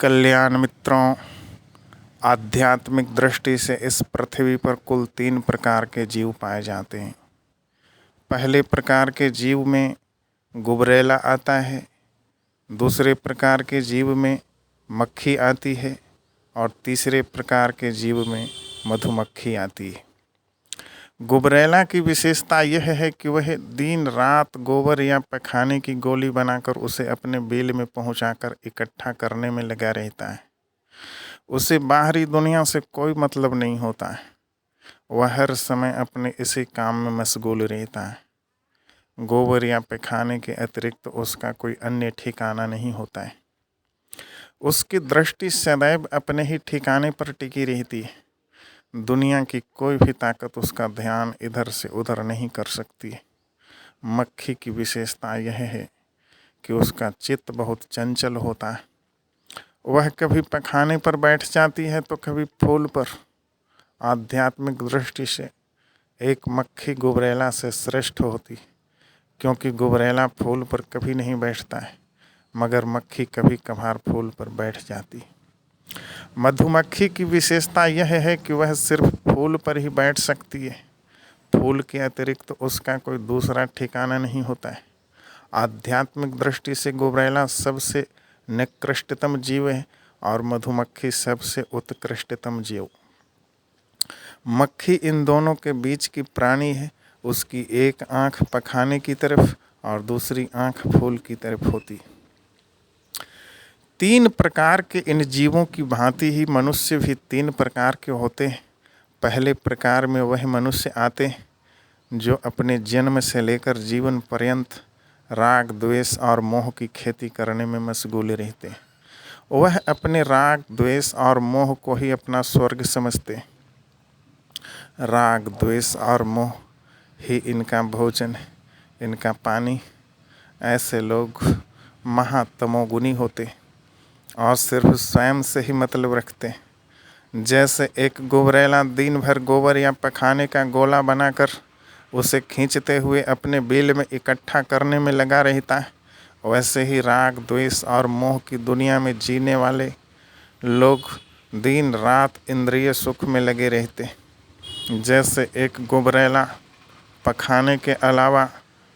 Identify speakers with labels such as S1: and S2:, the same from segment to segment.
S1: कल्याण मित्रों, आध्यात्मिक दृष्टि से इस पृथ्वी पर कुल 3 प्रकार के जीव पाए जाते हैं। पहले प्रकार के जीव में गुबरैला आता है, दूसरे प्रकार के जीव में मक्खी आती है और तीसरे प्रकार के जीव में मधुमक्खी आती है। गुबरैला की विशेषता यह है कि वह दिन रात गोबर या पखाने की गोली बनाकर उसे अपने बिल में पहुंचाकर इकट्ठा करने में लगा रहता है। उसे बाहरी दुनिया से कोई मतलब नहीं होता है। वह हर समय अपने इसी काम में मशगूल रहता है। गोबर या पखाने के अतिरिक्त उसका कोई अन्य ठिकाना नहीं होता है। उसकी दृष्टि सदैव अपने ही ठिकाने पर टिकी रहती है। दुनिया की कोई भी ताकत उसका ध्यान इधर से उधर नहीं कर सकती। मक्खी की विशेषता यह है कि उसका चित्त बहुत चंचल होता है। वह कभी पखाने पर बैठ जाती है तो कभी फूल पर। आध्यात्मिक दृष्टि से एक मक्खी गुबरैला से श्रेष्ठ होती, क्योंकि गुबरैला फूल पर कभी नहीं बैठता है, मगर मक्खी कभी कभार फूल पर बैठ जाती। मधुमक्खी की विशेषता यह है कि वह सिर्फ फूल पर ही बैठ सकती है। फूल के अतिरिक्त उसका कोई दूसरा ठिकाना नहीं होता है। आध्यात्मिक दृष्टि से गुबरैला सबसे निकृष्टतम जीव है और मधुमक्खी सबसे उत्कृष्टतम जीव। मक्खी इन दोनों के बीच की प्राणी है। उसकी एक आंख पखाने की तरफ और दूसरी आंख फूल की तरफ होती। 3 प्रकार के इन जीवों की भांति ही मनुष्य भी 3 प्रकार के होते हैं। पहले प्रकार में वह मनुष्य आते हैं जो अपने जन्म से लेकर जीवन पर्यंत राग, द्वेष और मोह की खेती करने में मशगूल रहते हैं। वह अपने राग, द्वेष और मोह को ही अपना स्वर्ग समझते हैं। राग, द्वेष और मोह ही इनका भोजन है, इनका पानी। ऐसे लोग महातमोगुनी होते और सिर्फ स्वयं से ही मतलब रखते हैं। जैसे एक गुबरैला दिन भर गोबर या पखाने का गोला बनाकर उसे खींचते हुए अपने बिल में इकट्ठा करने में लगा रहता है, वैसे ही राग, द्वेष और मोह की दुनिया में जीने वाले लोग दिन रात इंद्रिय सुख में लगे रहते हैं। जैसे एक गुबरैला पखाने के अलावा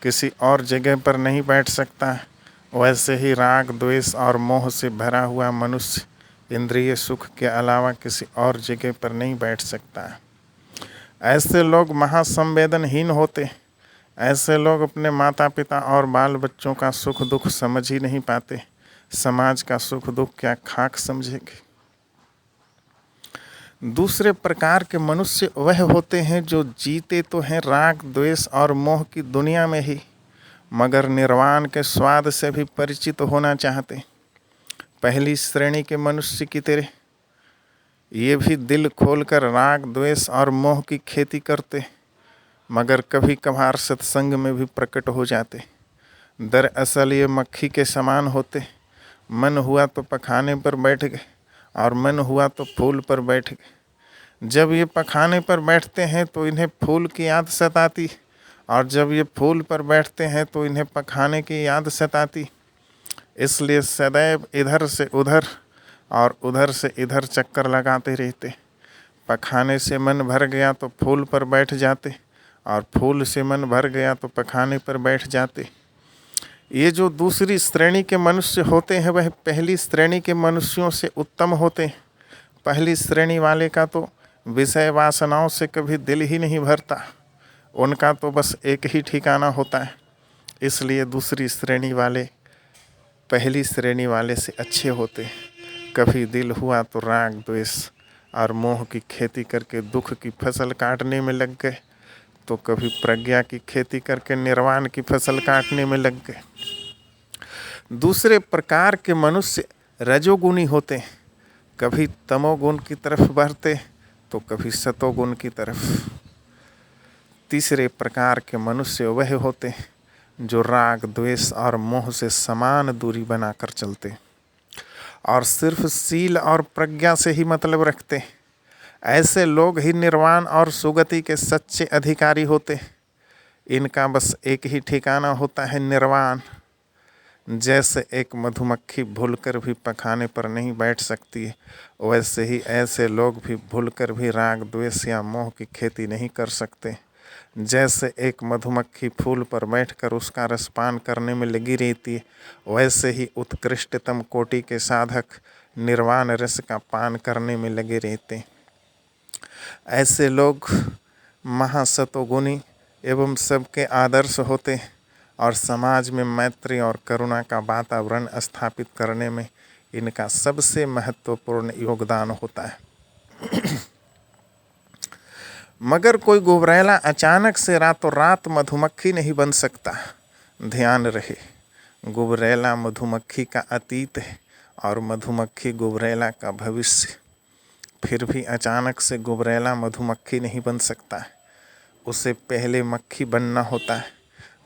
S1: किसी और जगह पर नहीं बैठ सकता है, वैसे ही राग, द्वेष और मोह से भरा हुआ मनुष्य इंद्रिय सुख के अलावा किसी और जगह पर नहीं बैठ सकता है। ऐसे लोग महासंवेदनहीन होते। ऐसे लोग अपने माता पिता और बाल बच्चों का सुख दुख समझ ही नहीं पाते। समाज का सुख दुख क्या खाक समझेंगे। दूसरे प्रकार के मनुष्य वह होते हैं जो जीते तो हैं राग, द्वेष और मोह की दुनिया में ही, मगर निर्वाण के स्वाद से भी परिचित होना चाहते। पहली श्रेणी के मनुष्य की तरह ये भी दिल खोलकर राग, द्वेष और मोह की खेती करते, मगर कभी कभार सत्संग में भी प्रकट हो जाते। दरअसल ये मक्खी के समान होते। मन हुआ तो पखाने पर बैठ गए और मन हुआ तो फूल पर बैठ गए। जब ये पखाने पर बैठते हैं तो इन्हें फूल की याद सताती, और जब ये फूल पर बैठते हैं तो इन्हें पखाने की याद सताती। इसलिए सदैव इधर से उधर और उधर से इधर चक्कर लगाते रहते। पखाने से मन भर गया तो फूल पर बैठ जाते और फूल से मन भर गया तो पखाने पर बैठ जाते। ये जो दूसरी श्रेणी के मनुष्य होते हैं वह पहली श्रेणी के मनुष्यों से उत्तम होते हैं। पहली श्रेणी वाले का तो विषय वासनाओं से कभी दिल ही नहीं भरता। उनका तो बस एक ही ठिकाना होता है। इसलिए दूसरी श्रेणी वाले पहली श्रेणी वाले से अच्छे होते हैं। कभी दिल हुआ तो राग, द्वेष और मोह की खेती करके दुख की फसल काटने में लग गए, तो कभी प्रज्ञा की खेती करके निर्वाण की फसल काटने में लग गए। दूसरे प्रकार के मनुष्य रजोगुणी होते हैं। कभी तमोगुण की तरफ बढ़ते तो कभी सतोगुण की तरफ। तीसरे प्रकार के मनुष्य वह होते हैं जो राग, द्वेष और मोह से समान दूरी बनाकर चलते और सिर्फ शील और प्रज्ञा से ही मतलब रखते। ऐसे लोग ही निर्वाण और सुगति के सच्चे अधिकारी होते। इनका बस एक ही ठिकाना होता है, निर्वाण। जैसे एक मधुमक्खी भूलकर भी पखाने पर नहीं बैठ सकती है, वैसे ही ऐसे लोग भी भूलकर भी राग द्वेष या मोह की खेती नहीं कर सकते। जैसे एक मधुमक्खी फूल पर बैठकर उसका रसपान करने में लगी रहती है, वैसे ही उत्कृष्टतम कोटि के साधक निर्वाण रस का पान करने में लगे रहते हैं। ऐसे लोग महासतोगुणी एवं सबके आदर्श होते हैं और समाज में मैत्री और करुणा का वातावरण स्थापित करने में इनका सबसे महत्वपूर्ण योगदान होता है। मगर कोई गुबरैला अचानक से रातों रात मधुमक्खी नहीं बन सकता। ध्यान रहे, गुबरैला मधुमक्खी का अतीत है और मधुमक्खी गुबरैला का भविष्य। फिर भी अचानक से गुबरैला मधुमक्खी नहीं बन सकता है, उसे पहले मक्खी बनना होता है।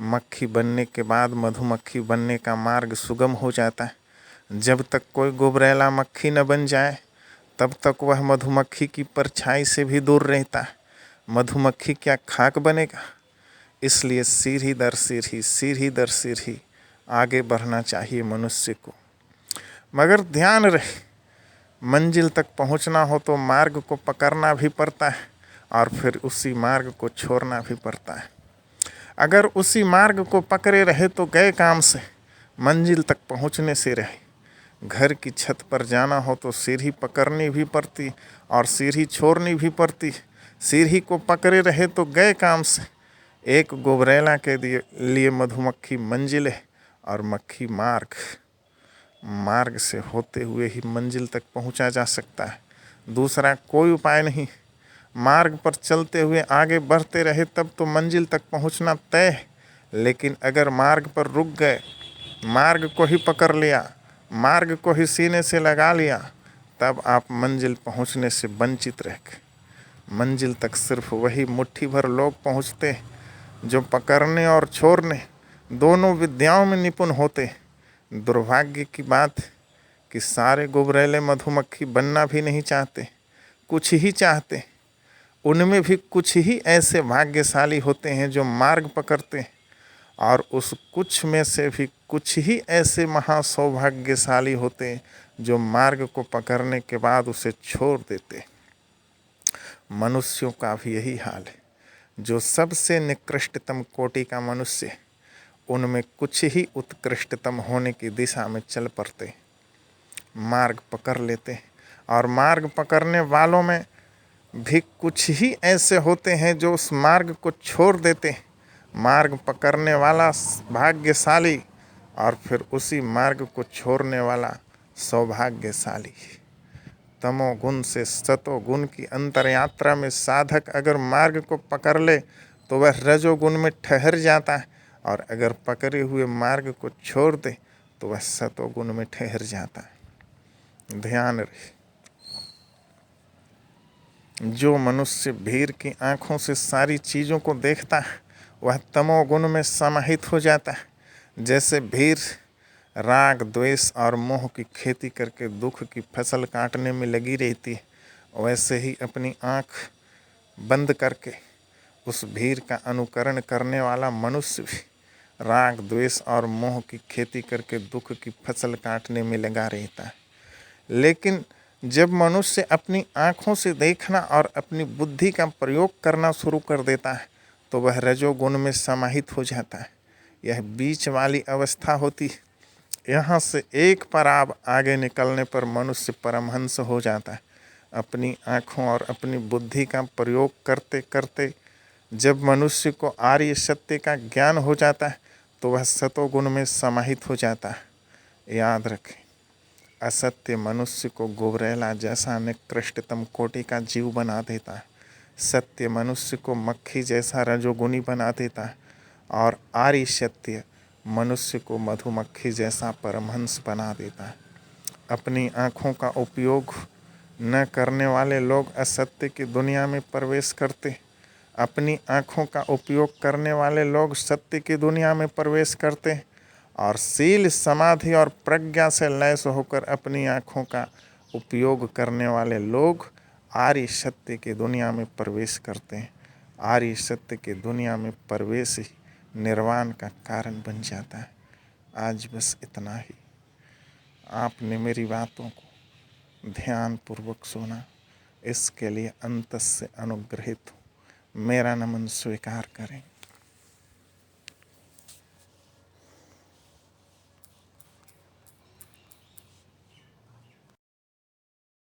S1: मक्खी बनने के बाद मधुमक्खी बनने का मार्ग सुगम हो जाता है। जब तक कोई गुबरैला मक्खी न बन जाए तब तक वह मधुमक्खी की परछाई से भी दूर रहता है। मधुमक्खी क्या खाक बनेगा? इसलिए सीढ़ी दर दर सीढ़ी आगे बढ़ना चाहिए मनुष्य को। मगर ध्यान रहे, मंजिल तक पहुंचना हो तो मार्ग को पकड़ना भी पड़ता है और फिर उसी मार्ग को छोड़ना भी पड़ता है। अगर उसी मार्ग को पकड़े रहे तो गए काम से, मंजिल तक पहुंचने से रहे। घर की छत पर जाना हो तो सीढ़ी पकड़नी भी पड़ती और सीढ़ी छोड़नी भी पड़ती। सीढ़ी को पकड़े रहे तो गए काम से। एक गुबरैला के लिए मधुमक्खी मंजिल है और मक्खी मार्ग। मार्ग से होते हुए ही मंजिल तक पहुंचा जा सकता है, दूसरा कोई उपाय नहीं। मार्ग पर चलते हुए आगे बढ़ते रहे तब तो मंजिल तक पहुंचना तय है। लेकिन अगर मार्ग पर रुक गए, मार्ग को ही पकड़ लिया, मार्ग को ही सीने से लगा लिया, तब आप मंजिल पहुंचने से वंचित रह गए। मंजिल तक सिर्फ वही मुट्ठी भर लोग पहुंचते हैं जो पकड़ने और छोड़ने दोनों विद्याओं में निपुण होते। दुर्भाग्य की बात कि सारे गुबरैले मधुमक्खी बनना भी नहीं चाहते, कुछ ही चाहते। उनमें भी कुछ ही ऐसे भाग्यशाली होते हैं जो मार्ग पकड़ते हैं और उस कुछ में से भी कुछ ही ऐसे महासौभाग्यशाली होते हैं जो मार्ग को पकड़ने के बाद उसे छोड़ देते। मनुष्यों का भी यही हाल है। जो सबसे निकृष्टतम कोटि का मनुष्य है, उनमें कुछ ही उत्कृष्टतम होने की दिशा में चल पड़ते, मार्ग पकड़ लेते हैं। और मार्ग पकड़ने वालों में भी कुछ ही ऐसे होते हैं जो उस मार्ग को छोड़ देते हैं। मार्ग पकड़ने वाला भाग्यशाली और फिर उसी मार्ग को छोड़ने वाला सौभाग्यशाली। तमोगुण से सतोगुण की अंतर यात्रा में साधक अगर मार्ग को पकड़ ले तो वह रजोगुण में ठहर जाता है, और अगर पकड़े हुए मार्ग को छोड़ दे तो वह सतोगुण में ठहर जाता है। ध्यान रहे, जो मनुष्य भीड़ की आंखों से सारी चीज़ों को देखता है वह तमोगुण में समाहित हो जाता है। जैसे भीड़ राग द्वेष और मोह की खेती करके दुख की फसल काटने में लगी रहती है, वैसे ही अपनी आँख बंद करके उस भीड़ का अनुकरण करने वाला मनुष्य भी राग द्वेष और मोह की खेती करके दुख की फसल काटने में लगा रहता है। लेकिन जब मनुष्य अपनी आँखों से देखना और अपनी बुद्धि का प्रयोग करना शुरू कर देता है तो वह रजोगुण में समाहित हो जाता है। यह बीच वाली अवस्था होती है। यहाँ से एक पड़ाव आगे निकलने पर मनुष्य परमहंस हो जाता है। अपनी आँखों और अपनी बुद्धि का प्रयोग करते करते जब मनुष्य को आर्य सत्य का ज्ञान हो जाता है तो वह सतोगुण में समाहित हो जाता है। याद रखें, असत्य मनुष्य को गुबरैला जैसा निकृष्टतम कोटि का जीव बना देता है, सत्य मनुष्य को मक्खी जैसा रजोगुणी बना देता है, और आर्य सत्य मनुष्य को मधुमक्खी जैसा परमहंस बना देता है। अपनी आँखों का उपयोग न करने वाले लोग असत्य की दुनिया में प्रवेश करते, अपनी आँखों का उपयोग करने वाले लोग सत्य की दुनिया में प्रवेश करते, और शील समाधि और प्रज्ञा से लैस होकर अपनी आँखों का उपयोग करने वाले लोग आर्य सत्य की दुनिया में प्रवेश करते हैं। आर्य सत्य की दुनिया में प्रवेश ही निर्वाण का कारण बन जाता है। आज बस इतना ही। आपने मेरी बातों को ध्यानपूर्वक सुना, इसके लिए अंतस से अनुग्रहित हूँ। मेरा नमन स्वीकार करें।